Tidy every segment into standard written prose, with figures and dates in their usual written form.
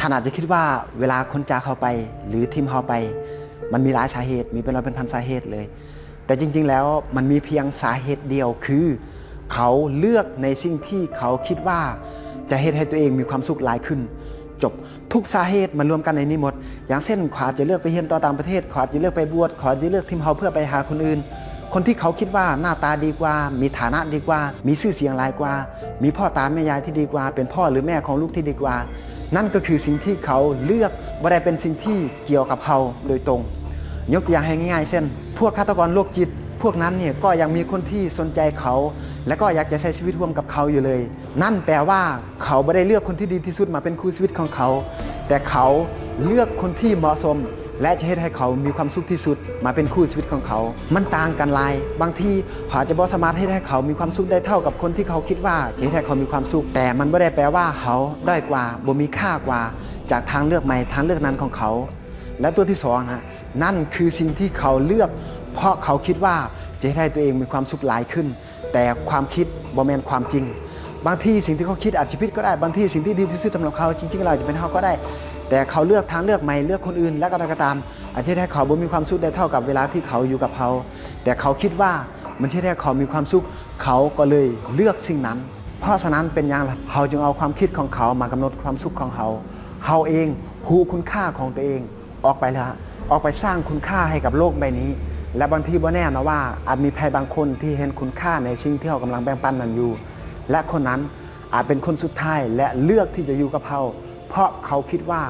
ท่านอาจจะคิดว่าเวลาคนจากเขาไปหรือทีมเขาไปมันมีหลายสาเหตุมีเป็นร้อยเป็นพันสาเหตุเลยแต่จริงๆแล้วมันมีเพียงสาเหตุเดียวคือเขาเลือกในสิ่งที่เขาคิดว่าจะให้ตัวเองมีความสุขหลายขึ้นจบทุกสาเหตุมันรวมกันในนี้หมดอย่างเช่นขวาจะเลือกไปเรียนต่อต่างประเทศขวาจะเลือกไปบวชขวาจะเลือกทีมเขาเพื่อไปหาคนอื่นคนที่เขาคิดว่าหน้าตาดีกว่ามีฐานะดีกว่ามีชื่อเสียงหลายกว่ามีพ่อตาแม่ยายที่ดีกว่าเป็นพ่อหรือแม่ของลูกที่ดีกว่านั่นก็คือสิ่งที่เขาเลือกไม่ได้เป็นสิ่งที่เกี่ยวกับเขาโดยตรงยกตัวอย่างให้ง่ายๆเช่นพวกฆาตกรโรคจิตพวกนั้นเนี่ยก็ยังมีคนที่สนใจเขาและก็อยากจะใช้ชีวิตร่วมกับเขาอยู่เลยนั่นแปลว่าเขาไม่ได้เลือกคนที่ดีที่สุดมาเป็นคู่ชีวิตของเขาแต่เขาเลือกคนที่เหมาะสมและจะให้เขามีความสุขที่สุดมาเป็นคู่ชีวิตของเขามันต่างกันหลายบางทีเขาจะบ่สามารถให้เขามีความสุขได้เท่ากับคนที่เขาคิดว่าจะให้เขามีความสุขแต่มันไม่ได้แปลว่าเขาด้อยกว่าบ่มีค่ากว่าจากทางเลือกใหม่ทางเลือกนั้นของเขาและตัวที่สองนะนั่นคือสิ่งที่เขาเลือกเพราะเขาคิดว่าจะให้ตัวเองมีความสุขหลายขึ้นแต่ความคิดบ่แม่นความจริงบางทีสิ่งที่เขาคิดอาจจะผิดก็ได้บางทีสิ่งที่ดีที่สุดสำหรับเขาจริงๆเราจะเป็นเขาก็ได้แต่เขาเลือกทางเลือกใหม่เลือกคนอื่นและก็ตามอาจจะให้เขาบ่มีความสุขได้เท่ากับเวลาที่เขาอยู่กับเขาแต่เขาคิดว่ามันจะให้เขามีความสุขเขาก็เลยเลือกสิ่งนั้นเพราะฉะนั้นเป็นอย่างไรเขาจึงเอาความคิดของเขามากำหนดความสุขของเขาเองรู้คุณค่าของตัวเองออกไปแล้วออกไปสร้างคุณค่าให้กับโลกใบนี้และบางทีบ่แน่นะว่าอาจมีใครบางคนที่เห็นคุณค่าในสิ่งที่เขากำลังแบ่งปันนั้นอยู่และคนนั้นอาจเป็นคนสุดท้ายและเลือกที่จะอยู่กับเขาเพราะเขาคิดว่า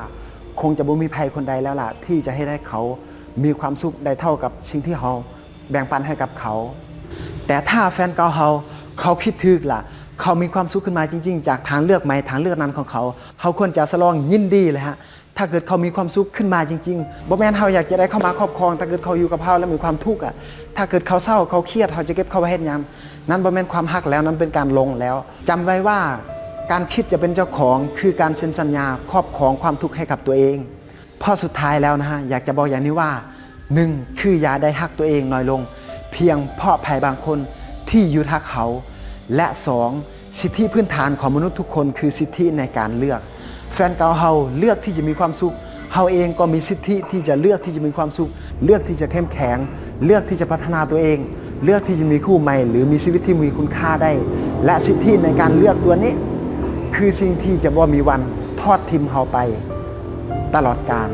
คงจะบ่มีใครคนใดแล้วล่ะที่จะให้ได้เขามีความสุขได้เท่ากับสิ่งที่เขาแบ่งปันให้กับเขาแต่ถ้าแฟนเก่าเขาคิดถึกล่ะเขามีความสุขขึ้นมาจริงๆจากทางเลือกใหม่ทางเลือกนั้นของเขาควรจะสลองยินดีเลยฮะถ้าเกิดเขามีความสุขขึ้นมาจริงๆบ่แม่นเขาอยากจะได้เข้ามาครอบครองถ้าเกิดเขาอยู่กับเขาแล้วมีความทุกข์ถ้าเกิดเขาเศร้าเขาเครียดเขาจะเก็บเขาไว้เฮ็ดหยังนั่นบ่แม่นความฮักแล้วนั้นเป็นการลงแล้วจำไว้ว่าการคิดจะเป็นเจ้าของคือการเซ็นสัญญาครอบครองความทุกข์ให้กับตัวเองพอสุดท้ายแล้วนะฮะอยากจะบอกอย่างนี้ว่า1คืออย่าได้ฮักตัวเองน้อยลงเพียงเพราะภัยบางคนที่อยู่ทักเขาและ2สิทธิพื้นฐานของมนุษย์ทุกคนคือสิทธิในการเลือกแฟนเก่าเขาเลือกที่จะมีความสุขเขาเองก็มีสิทธิที่จะเลือกที่จะมีความสุขเลือกที่จะเข้มแข็งเลือกที่จะพัฒนาตัวเองเลือกที่จะมีคู่ใหม่หรือมีชีวิตที่มีคุณค่าได้และสิทธิในการเลือกตัวนี้คือสิ่งที่จะบ่มีวันทอดทิ้งเขาไปตลอดกาล